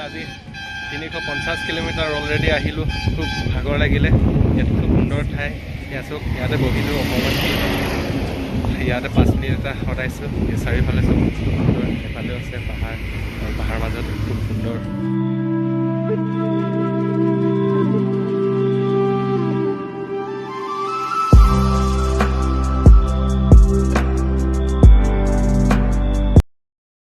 আজি 350 kilometre already আহিলোঁ। খুব ভাগৰ লাগিলে। ইয়াত খুব সুন্দৰ ঠাই। ইয়াতে বহিলোঁ অকণমান। ইয়াতে 5 মিনিট এটা সদাইছোঁ। চাৰিওফালে চব বস্তু সুন্দৰ। এফালেও আছে পাহাৰ আৰু পাহাৰ মাজত খুব সুন্দৰ।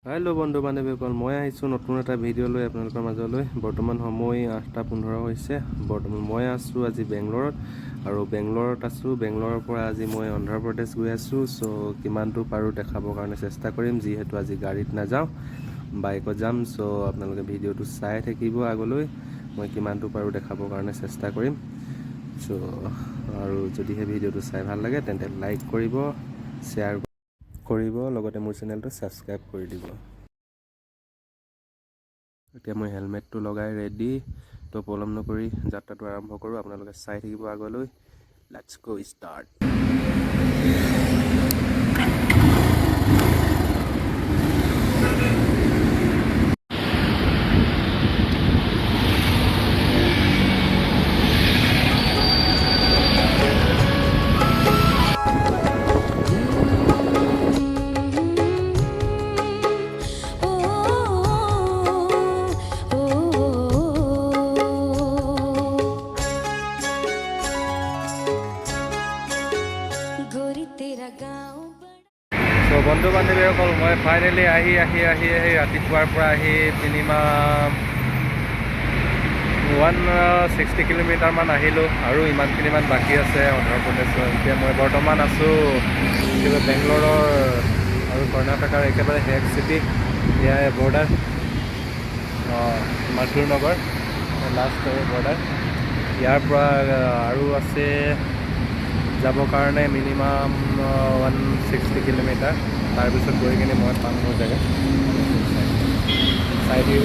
হেল্ল' বন্ধু বান্ধৱীসকল, মই আহিছোঁ নতুন এটা ভিডিঅ' লৈ আপোনালোকৰ মাজলৈ। বৰ্তমান সময় 8:15 হৈছে। বৰ্তমান মই আছোঁ আজি বেংগলোৰত আৰু বেংগলোৰত আছোঁ। বেংগলোৰৰ পৰা আজি মই অন্ধ্ৰপ্ৰদেশ গৈ আছোঁ। চ' কিমানটো পাৰোঁ দেখাবৰ কাৰণে চেষ্টা কৰিম, যিহেতু আজি গাড়ীত নাযাওঁ, বাইকত যাম। চ' আপোনালোকে ভিডিঅ'টো চাই থাকিব আগলৈ। মই কিমানটো পাৰোঁ দেখাবৰ কাৰণে চেষ্টা কৰিম। চ' আৰু যদিহে ভিডিঅ'টো চাই ভাল লাগে তেন্তে লাইক কৰিব, শ্বেয়াৰ কৰিব, লগতে মোৰ চেনেলটো ছাবস্ক্ৰাইব কৰি দিব। এতিয়া মই হেলমেটটো লগাই ৰেডি। তো পলম নকৰি যাত্ৰাটো আৰম্ভ কৰোঁ। আপোনালোকে চাই থাকিব আগলৈ। Let's go start. বন্ধু বান্ধৱীসকল, মই ফাইনেলি আহি ৰাতিপুৱাৰ পৰা আহি মিনিমাম 160 কিলোমিটাৰমান আহিলোঁ আৰু ইমানখিনিমান বাকী আছে অন্ধ্ৰপ্ৰদেশৰ। এতিয়া মই বৰ্তমান আছোঁ বেংগলোৰৰ আৰু কৰ্ণাটকাৰ একেবাৰে হেড চিটি, এয়া বৰ্ডাৰ মাধুৰ নগৰ লাষ্ট বৰ্ডাৰ। ইয়াৰ পৰা আৰু আছে যাবৰ কাৰণে মিনিমাম 160 কিলোমিটাৰ। তাৰপিছত গৈ কিনে মই পাম মোৰ জেগা। চাই দিব।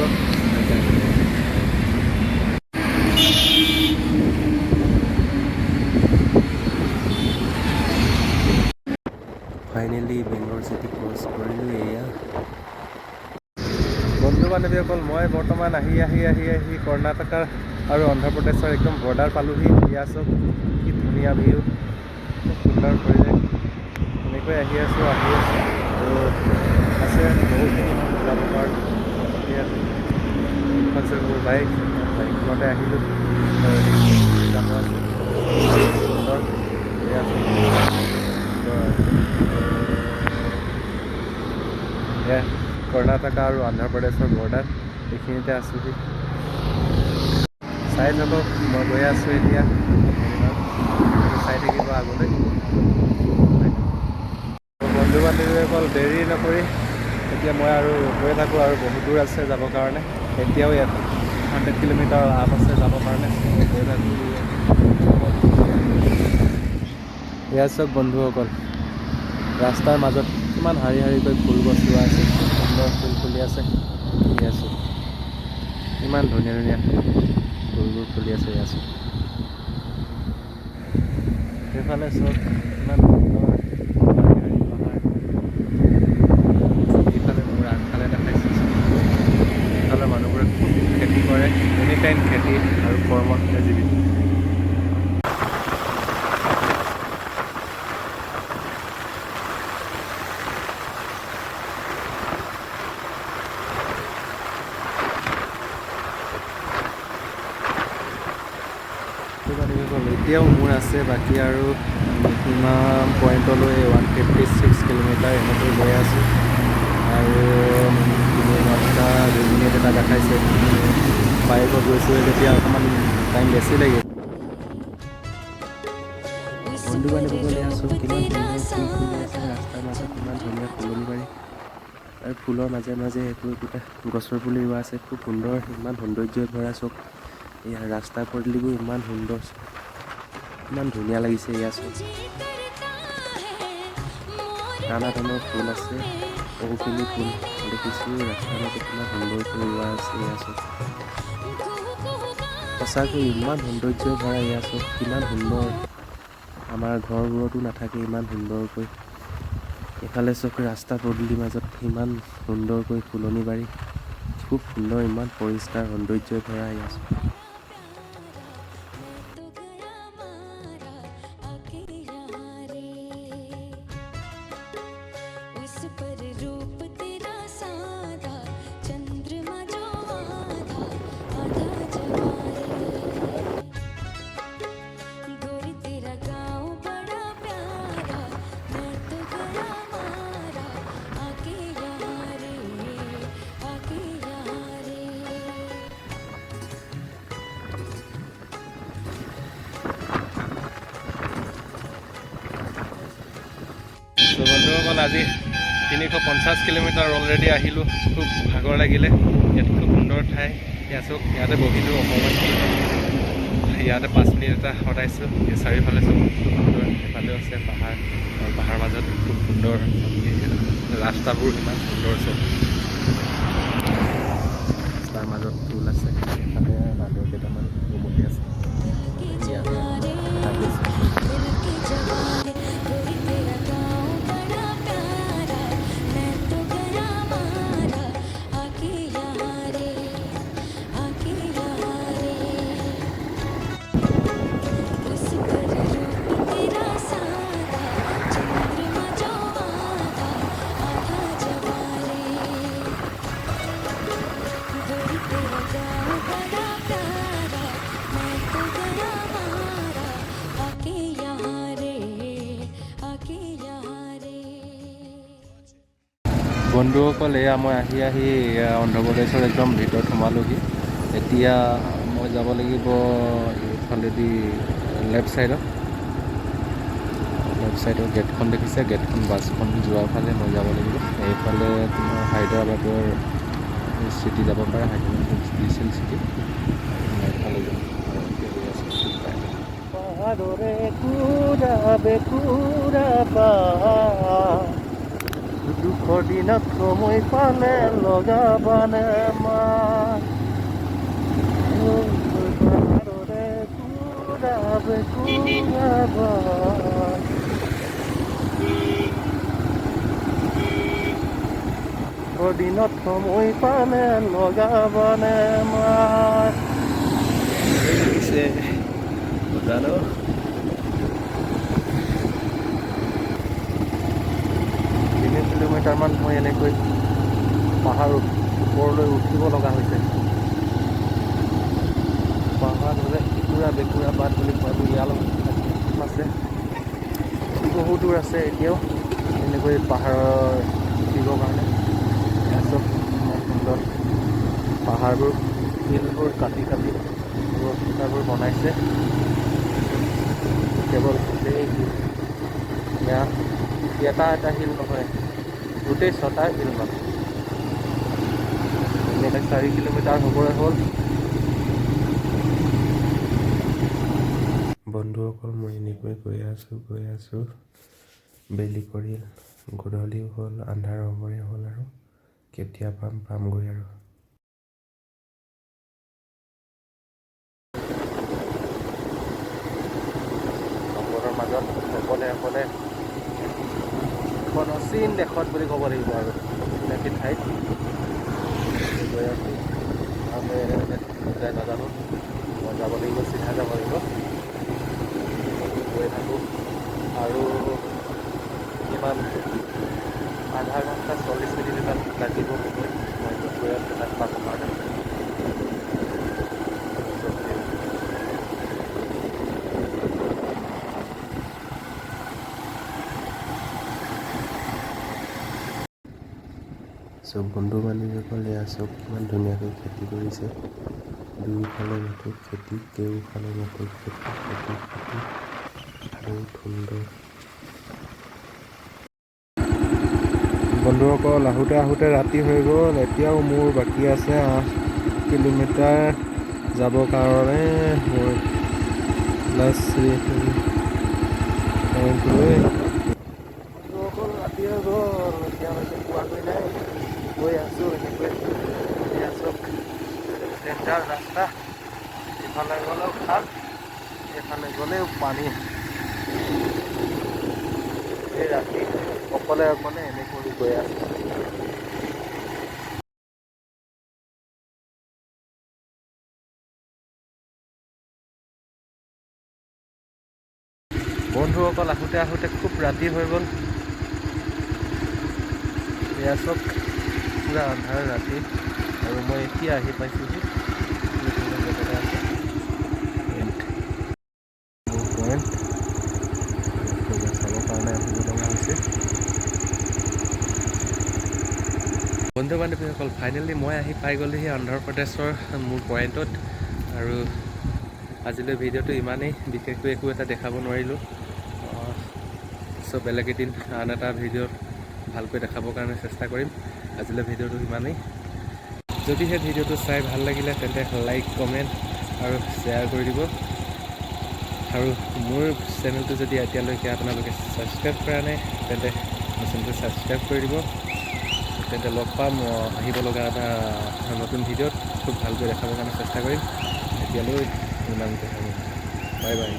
ফাইনেলি বেংগলোৰ চিটি ক্ৰছ কৰিলোঁ। এয়া বন্ধু বান্ধৱীসকল, মই বৰ্তমান আহি কৰ্ণাটকাৰ আৰু অন্ধ্ৰপ্ৰদেশৰ একদম বৰ্ডাৰ পালোহি। এয়া চব কি ধুনীয়া ভিউ, খুব সুন্দৰ পৰিৱেশ। এনেকৈ আহি আছোঁ আৰু আছে বহুতখিনি যাব পাৰোঁ। আছে মোৰ বাইকখনতে আহিলোঁ। সুন্দৰ কৰ্ণাটকা আৰু অন্ধ্ৰপ্ৰদেশৰ বৰ্ডাৰ, এইখিনিতে আছোঁহি। চাই থাকক, মই গৈ আছোঁ এতিয়া। চাই থাকিব আগলৈ। বন্ধু বান্ধৱীসকল, দেৰি নকৰি এতিয়া মই আৰু গৈ থাকোঁ আৰু বহুত দূৰ আছে যাবৰ কাৰণে। এতিয়াও ইয়াত 100 কিলোমিটাৰ আপ আছে যাবৰ কাৰণে। গৈ থাকোঁ। এয়া চব বন্ধুসকল, ৰাস্তাৰ মাজত কিমান শাৰী শাৰীকৈ ফুল গছ ৰোৱা আছে। খুব সুন্দৰ ফুল ফুলি আছে। এয়া চব ইমান ধুনীয়া ধুনীয়া ফুলবোৰ ফুলি আছে। এয়া চব সেইফালে চব ইমান সুন্দৰ শাৰী পাহাৰ। এইফালে মোৰ আগফালে দেখাইছোঁ। এইফালে মানুহবোৰে খুব খেতি কৰে। এনি টাইম খেতি আৰু কৰ্মত জীৱিত। এতিয়াও মোৰ আছে বাকী আৰু মিনিমাম পইণ্টলৈ 156 কিলোমিটাৰ এনেকৈ গৈ আছোঁ। আৰু 2 মিনিট এটা দেখাইছে। বাইকত গৈছোঁ যেতিয়া অকণমান টাইম বেছি লাগিব। বন্ধু বান্ধৱীসকল, এয়া চব কিমান সুন্দৰ ফুল ফুলি আছে ৰাস্তাৰ মাজত। ইমান ধুনীয়া ফুলনি বাৰী আৰু ফুলৰ মাজে মাজে একো একোটা গছৰ পুলি ৰোৱা আছে। খুব সুন্দৰ, ইমান সৌন্দৰ্যই ভৰা চব। এয়া ৰাস্তাৰ পদূলিবোৰ ইমান সুন্দৰ, ইমান ধুনীয়া লাগিছে। এয়া চব নানা ধৰণৰ ফুল আছে। বহুখিনি ফুল দেখিছোঁ ৰাস্তাৰ মাজত, ইমান সুন্দৰকৈ ৰোৱা আছে। এয়া চব সঁচাকৈ ইমান সৌন্দৰ্যই ভৰা। এয়া চব কিমান সুন্দৰ, আমাৰ ঘৰবোৰতো নাথাকে ইমান সুন্দৰকৈ। এইফালে চব ৰাস্তা পদূলিৰ মাজত ইমান সুন্দৰকৈ ফুলনি বাৰী। খুব সুন্দৰ, ইমান পৰিষ্কাৰ সৌন্দৰ্যৰে ভৰা আহি আছোঁ। বন্ধুসকল, আজি 350 কিলোমিটাৰ অলৰেডি আহিলোঁ। খুব ভাগৰ লাগিলে। ইয়াত খুব সুন্দৰ ঠাই। ইয়াতে বহিলোঁ অকণমান, ইয়াতে 5 মিনিট এটা সদাইছোঁ। চাৰিওফালে চব খুব সুন্দৰ, এফালেও আছে পাহাৰ, আৰু পাহাৰ মাজত খুব সুন্দৰ ৰাস্তাবোৰ, ইমান সুন্দৰ চব। ৰাস্তাৰ মাজত ফুল আছে, এফালে বান্দৰ কেইটামান উমতি আছে। বন্ধুসকল, এয়া মই আহি অন্ধ্ৰপ্ৰদেশৰ একদম ভিতৰত সোমালোহি। এতিয়া মই যাব লাগিব এইফালেদি লেফ্ট ছাইডত গেটখন দেখিছে, গেটখন বাছখন যোৱাৰ ফালে মই যাব লাগিব। এইফালে তোমাৰ হায়দৰাবাদৰ চিটি যাব পাৰে, হায়দৰাবাদ স্পেচিয়েল চিটি। এইফালে দুখৰ দিনত সময় পালে লগাবানে দিনত সময় পালে লগাবানে জানো। 3 কিলোমিটাৰমান মই এনেকৈ পাহাৰ ওপৰলৈ উঠিব লগা হৈছে। পাহাৰ হ'লে ইকুৰা বেকুৰা বাট বুলি কোৱাটো ইয়াৰ লগত আছে। বহুত দূৰ আছে এতিয়াও এনেকৈ পাহাৰৰ উঠিবৰ কাৰণে। চব ইমান সুন্দৰ পাহাৰবোৰ, শিলবোৰ কাটি ৰাস্তাবোৰ বনাইছে। কেৱল গোটেই এটা শিল নহয়, গোটেই 6টা শিল মানে। এনেকৈ 4 কিলোমিটাৰ হ'বই হ'ল। বন্ধুসকল, মই এনেকৈ গৈ আছোঁ। বেলি কৰিল, গধূলিও হ'ল, আন্ধাৰ হ'বই হ'ল, আৰু কেতিয়া পামগৈ আৰু। জংঘলৰ মাজত অকলে এখন অচিন দেশত বুলি ক'ব লাগিব আৰু চিনাকি ঠাইত গৈ আছোঁ। আমি নাজানো, মই যাব লাগিব, চিধা যাব লাগিব। গৈ থাকোঁ আৰু কিমান আধা ঘণ্টা 40 মিনিট এটা লাগিব সময়। মই গৈ আছোঁ তাত পাব কাৰণে। চব বন্ধু বান্ধৱীসকল, এয়া চব কিমান ধুনীয়াকৈ খেতি কৰিছে। দুইফালে মাটিত খেতি, কেইফালে মাটিত খেতি বহুত সুন্দৰ। বন্ধুসকল, আহোঁতে ৰাতি হৈ গ'ল। এতিয়াও মোৰ বাকী আছে 8 কিলোমিটাৰ যাবৰ কাৰণে। মই বন্ধুসকল, ৰাতি হৈ গ'ল, এতিয়ালৈকে পোৱাগৈ নাই। গৈ আছোঁ এনেকৈ, ডেঞ্জাৰ ৰাস্তা। ইফালে গ'লেও খাল, এইফালে গ'লেও পানী। এই ৰাতি অকলে এনেকৈ গৈ আছোঁ। বন্ধুসকল আহোঁতে আহোঁতে খুব ৰাতি হৈ গ'ল। এয়া চব পূৰা আন্ধাৰ ৰাতি, আৰু মই এতিয়া আহি পাইছোঁহি মোৰ পইণ্ট চাবৰ কাৰণে আহিব লগা হৈছে। বন্ধু বান্ধৱীসকল, ফাইনেলি মই আহি পাই গ'লোহি অন্ধ্ৰ প্ৰদেশৰ মোৰ পইণ্টত। আৰু আজিলৈ ভিডিঅ'টো ইমানেই, বিশেষকৈ একো এটা দেখাব নোৱাৰিলোঁ। চ' বেলেগ এদিন আন এটা ভিডিঅ'ত ভালকৈ দেখাবৰ কাৰণে চেষ্টা কৰিম। আজিলৈ ভিডিঅ'টো ইমানেই। যদিহে ভিডিঅ'টো চাই ভাল লাগিলে তেন্তে লাইক, কমেণ্ট আৰু শ্বেয়াৰ কৰি দিব। আৰু মোৰ চেনেলটো যদি এতিয়ালৈকে আপোনালোকে ছাবস্ক্ৰাইব কৰা নাই তেন্তে মোৰ চেনেলটো ছাবস্ক্ৰাইব কৰি দিব। তেন্তে লগ পাম আহিব লগা এটা নতুন ভিডিঅ'ত, খুব ভালকৈ দেখাবৰ কাৰণে চেষ্টা কৰিম। এতিয়ালৈ ইমানতে, বাই বাই।